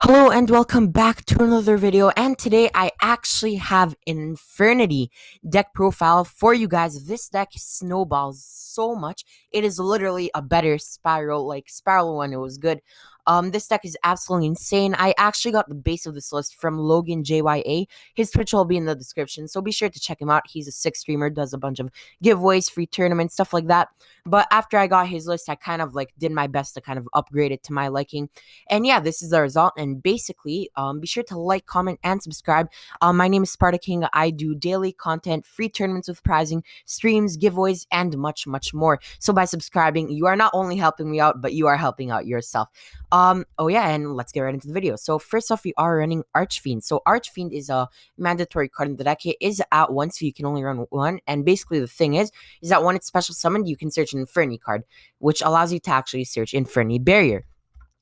Hello and welcome back to another video, and today I actually have an Infernity deck profile for you guys. This deck snowballs so much. It is literally a better Spiral, like Spiral when it was good. This deck is absolutely insane. I actually got the base of this list from Logan JYA. His Twitch will be in the description, so be sure to check him out. He's a sick streamer, does a bunch of giveaways, free tournaments, stuff like that. But after I got his list, I kind of like did my best to kind of upgrade it to my liking. And yeah, this is the result. And basically, be sure to like, comment, and subscribe. My name is Sparta King. I do daily content, free tournaments with prizing, streams, giveaways, and much, much more. So by subscribing, you are not only helping me out, but you are helping out yourself. Oh yeah, and let's get right into the video. So first off, we are running Archfiend. So Archfiend is a mandatory card in the deck. It is at one, so you can only run one. And basically, the thing is that when it's special summoned, you can search an Infernity card, which allows you to actually search Infernity Barrier,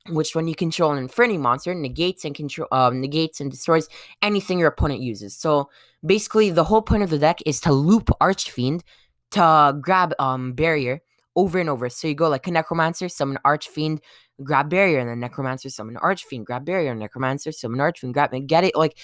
which when you control an Infernity monster negates and destroys anything your opponent uses. So basically the whole point of the deck is to loop Archfiend to grab barrier over and over. So you go like a Necromancer, summon Archfiend, grab barrier, and then Necromancer, summon Archfiend, grab barrier, Necromancer, summon Archfiend, grab and get it. Like,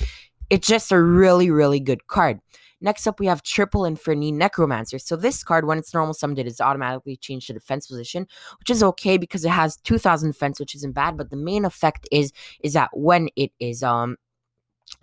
it's just a really, really good card. Next up, we have Triple Infernity Necromancer. So this card, when it's normal summoned, it is automatically changed to defense position, which is okay because it has 2,000 defense, which isn't bad. But the main effect is that when it is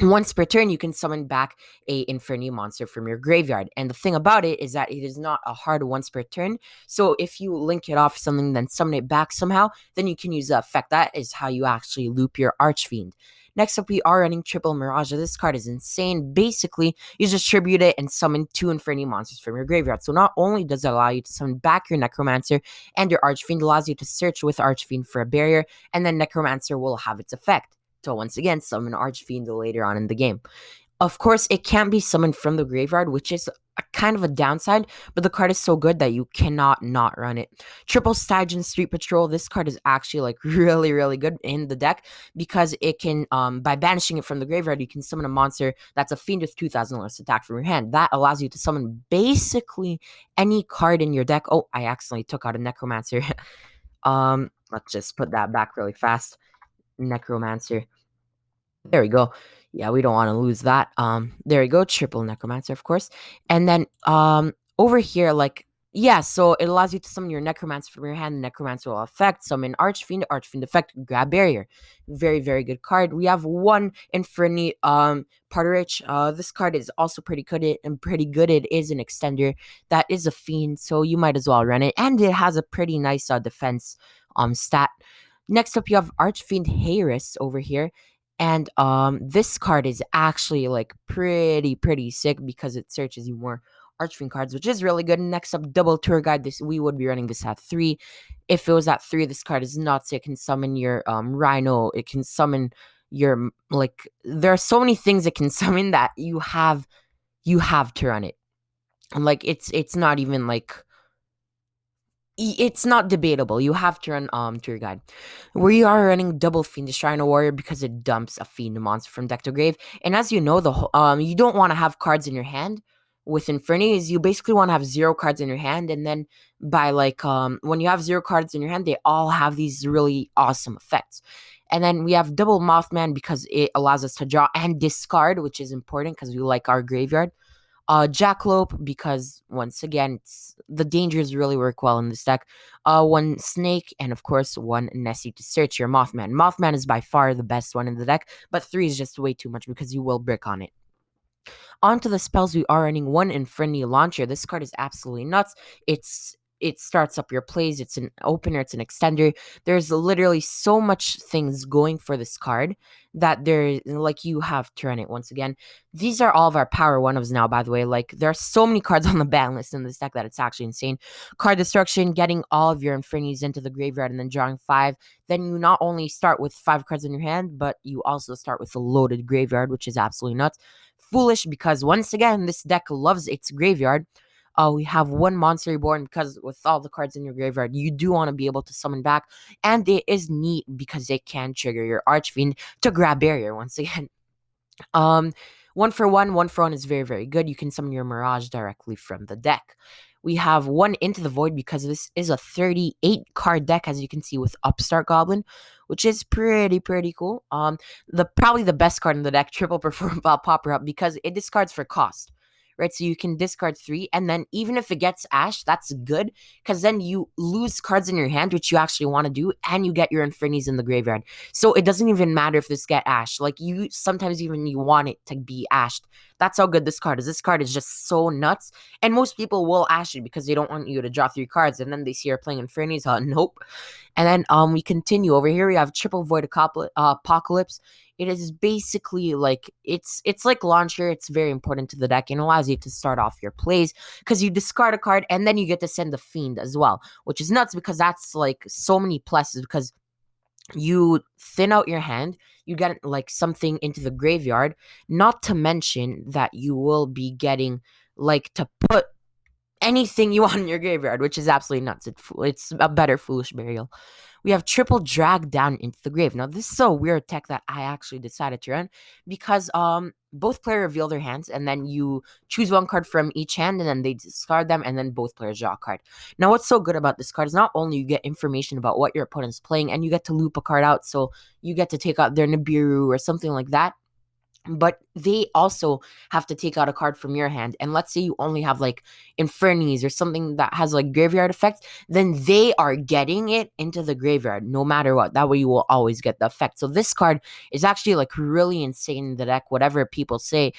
once per turn, you can summon back a Infernity monster from your graveyard. And the thing about it is that it is not a hard once per turn. So if you link it off something, then summon it back somehow, then you can use the effect. That is how you actually loop your Archfiend. Next up, we are running Triple Mirage. This card is insane. Basically, you just tribute it and summon 2 Infernity monsters from your graveyard. So not only does it allow you to summon back your Necromancer and your Archfiend, allows you to search with Archfiend for a barrier, and then Necromancer will have its effect. So once again, summon Archfiend later on in the game. Of course, it can't be summoned from the graveyard, which is a kind of a downside, but the card is so good that you cannot not run it. Triple Stygian Street Patrol. This card is actually like really, really good in the deck because it can, by banishing it from the graveyard, you can summon a monster that's a fiend with 2,000 less attack from your hand. That allows you to summon basically any card in your deck. Oh, I accidentally took out a Necromancer. Let's just put that back really fast. Necromancer. There we go. Yeah, we don't want to lose that. There we go. Triple Necromancer, of course. And then over here, like, yeah, so it allows you to summon your Necromancer from your hand. The Necromancer will affect, summon Archfiend, Archfiend effect, grab barrier. Very, very good card. We have one Infernity Parterich. This card is also pretty good and pretty good. It is an extender that is a fiend, so you might as well run it. And it has a pretty nice defense stat. Next up, you have Archfiend Harris over here. And this card is actually like pretty sick because it searches you more Archfiend cards, which is really good. Next up, Double Tour Guide. This we would be running this at 3. If it was at 3, this card is nuts. It can summon your Rhino. It can summon your like. There are so many things it can summon that you have to run it. And like it's not even like, it's not debatable. You have to run tour guide. We are running double Fiendish Rhino Warrior because it dumps a fiend monster from deck to grave. And as you know, you don't want to have cards in your hand with Infernity. Is you basically want to have 0 cards in your hand, and then by like when you have 0 cards in your hand, they all have these really awesome effects. And then we have double Mothman because it allows us to draw and discard, which is important because we like our graveyard. Jackalope because once again the dangers really work well in this deck. One Snake, and of course one Nessie to search your Mothman. Mothman is by far the best one in the deck, but 3 is just way too much because you will brick on it. Onto the spells, we are running one Infernity Launcher. This card is absolutely nuts. It starts up your plays. It's an opener. It's an extender. There's literally so much things going for this card that you have to run it once again. These are all of our power one-ofs now, by the way. Like, there are so many cards on the ban list in this deck that it's actually insane. Card Destruction, getting all of your Infinities into the graveyard and then drawing 5. Then you not only start with 5 cards in your hand, but you also start with a loaded graveyard, which is absolutely nuts. Foolish because once again, this deck loves its graveyard. We have one Monster Reborn because with all the cards in your graveyard, you do want to be able to summon back. And it is neat because they can trigger your Archfiend to grab barrier once again. 1 for 1 is very, very good. You can summon your Mirage directly from the deck. We have one Into the Void because this is a 38 card deck, as you can see, with Upstart Goblin, which is pretty cool. The probably the best card in the deck, Triple Perform Popper Up, because it discards for cost. Right, so you can discard 3, and then even if it gets Ash, that's good, because then you lose cards in your hand, which you actually want to do, and you get your Infernities in the graveyard. So it doesn't even matter if this get Ash. Like, you sometimes even you want it to be Ashed. That's how good this card is. This card is just so nuts, and most people will Ash it because they don't want you to draw 3 cards, and then they see you're playing Infernities. Nope. And then we continue over here. We have Triple Void Apocalypse. It is basically like it's like Launcher. It's very important to the deck and allows you to start off your plays because you discard a card and then you get to send the Fiend as well, which is nuts because that's like so many pluses because you thin out your hand, you get like something into the graveyard, not to mention that you will be getting like to put anything you want in your graveyard, which is absolutely nuts. It's a better Foolish Burial. We have Triple Drag Down into the Grave. Now, this is a weird tech that I actually decided to run because both players reveal their hands, and then you choose one card from each hand, and then they discard them, and then both players draw a card. Now, what's so good about this card is not only you get information about what your opponent's playing, and you get to loop a card out, so you get to take out their Nibiru or something like that, but they also have to take out a card from your hand. And let's say you only have like Infernities or something that has like graveyard effect, then they are getting it into the graveyard no matter what. That way you will always get the effect. So this card is actually like really insane in the deck, whatever people say.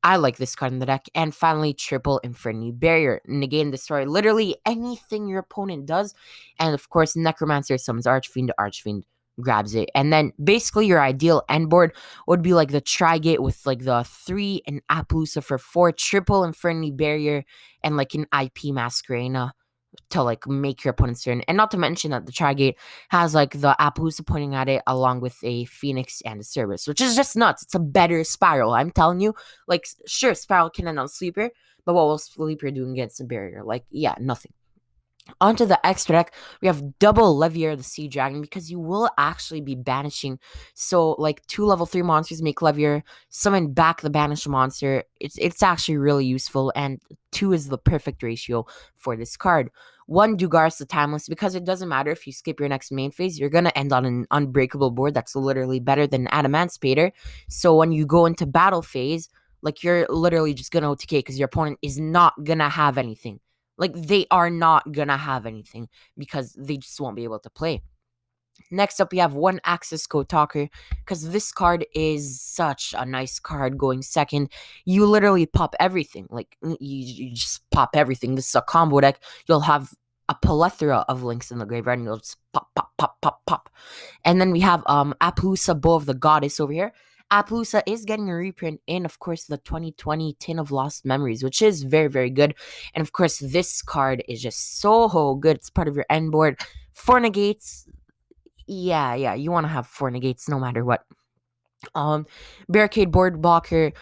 I like this card in the deck. And finally, Triple Infernity Barrier. Negate and destroy literally anything your opponent does. And of course, Necromancer summons Archfiend. Archfiend grabs it. And then basically your ideal end board would be like the Trigate with like the 3 and Appaloosa for 4, Triple Infernity Barrier, and like an IP Masquerena to like make your opponent's turn. And not to mention that the Trigate has like the Appaloosa pointing at it along with a Phoenix and a Cerberus, which is just nuts. It's a better Spiral. I'm telling you. Like, sure, Spiral can end on Sleeper, but what will Sleeper do against a barrier? Like, yeah, nothing. Onto the extra deck, we have double Levier the Sea Dragon because you will actually be banishing. So, like, 2 level 3 monsters make Levier, summon back the banished monster. It's actually really useful, and 2 is the perfect ratio for this card. 1 Dugar's the Timeless because it doesn't matter if you skip your next main phase, you're going to end on an unbreakable board that's literally better than Adamantipator. So, when you go into battle phase, like, you're literally just going to OTK because your opponent is not going to have anything. Like, they are not gonna have anything because they just won't be able to play. Next up, we have 1 Access Code Talker because this card is such a nice card going second. You literally pop everything. Like, you just pop everything. This is a combo deck. You'll have a plethora of links in the graveyard and you'll just pop. And then we have Appaloosa, Bow of the Goddess over here. Appaloosa is getting a reprint in, of course, the 2020 Tin of Lost Memories, which is very good. And of course, this card is just so good. It's part of your end board. 4 negates. Yeah, you want to have 4 negates no matter what. Barricade Board Blocker.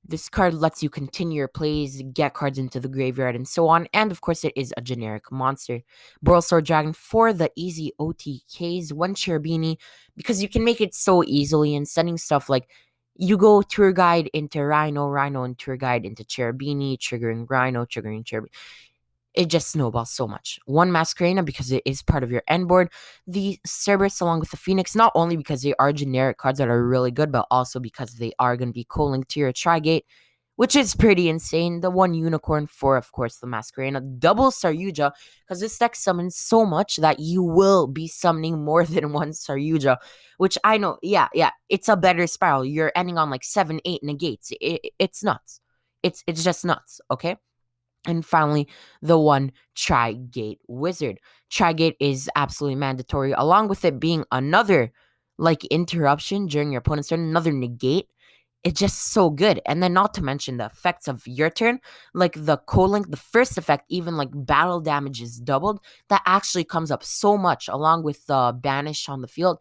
This card lets you continue your plays, get cards into the graveyard, and so on. And of course, it is a generic monster. Boral Sword Dragon for the easy OTKs. 1 Cherubini, because you can make it so easily and sending stuff like you go Tour Guide into Rhino, and Tour Guide into Cherubini, triggering Rhino, triggering Cherubini. It just snowballs so much. 1 Masquerena because it is part of your end board. The Cerberus along with the Phoenix, not only because they are generic cards that are really good, but also because they are going to be co-linked to your Trigate, which is pretty insane. The 1 Unicorn for, of course, the Masquerena. Double Saryuja, because this deck summons so much that you will be summoning more than 1 Saryuja, which I know, yeah, it's a better Spiral. You're ending on like 7, 8 negates. It's nuts. It's just nuts, okay? And finally, the 1 Trigate Wizard. Trigate is absolutely mandatory, along with it being another, like, interruption during your opponent's turn, another negate. It's just so good. And then not to mention the effects of your turn, like the co-link, the first effect, even like battle damage is doubled. That actually comes up so much, along with the banish on the field.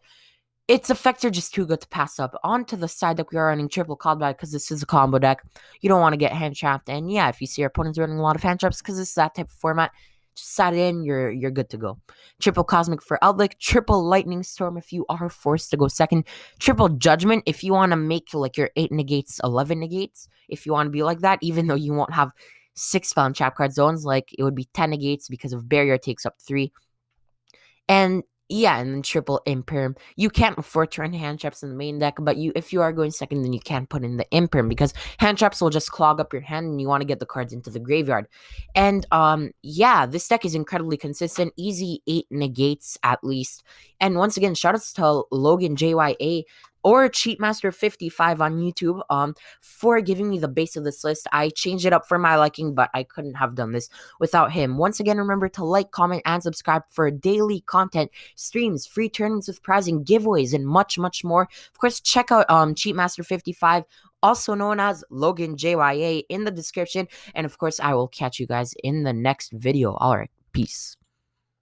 Its effects are just too good to pass up. On to the side deck, we are running triple combat because this is a combo deck. You don't want to get hand trapped. And yeah, if you see your opponents running a lot of hand traps because this is that type of format, just set it in, you're good to go. Triple Cosmic for Eldlik, triple Lightning Storm if you are forced to go second, triple Judgment if you want to make like your 8 negates 11 negates, if you want to be like that, even though you won't have 6 spell and trap card zones. Like it would be 10 negates because of barrier takes up 3. And yeah, and then triple imperm. You can't afford to run hand traps in the main deck, but if you are going second, then you can't put in the imperm because hand traps will just clog up your hand and you want to get the cards into the graveyard. And yeah, this deck is incredibly consistent, easy 8 negates at least. And once again, shoutouts to Logan JYA or Cheatmaster55 on YouTube for giving me the base of this list. I changed it up for my liking, but I couldn't have done this without him. Once again, remember to like, comment, and subscribe for daily content, streams, free tournaments with prizing, giveaways, and much, much more. Of course, check out Cheatmaster55, also known as Logan JYA, in the description. And of course, I will catch you guys in the next video. All right, peace.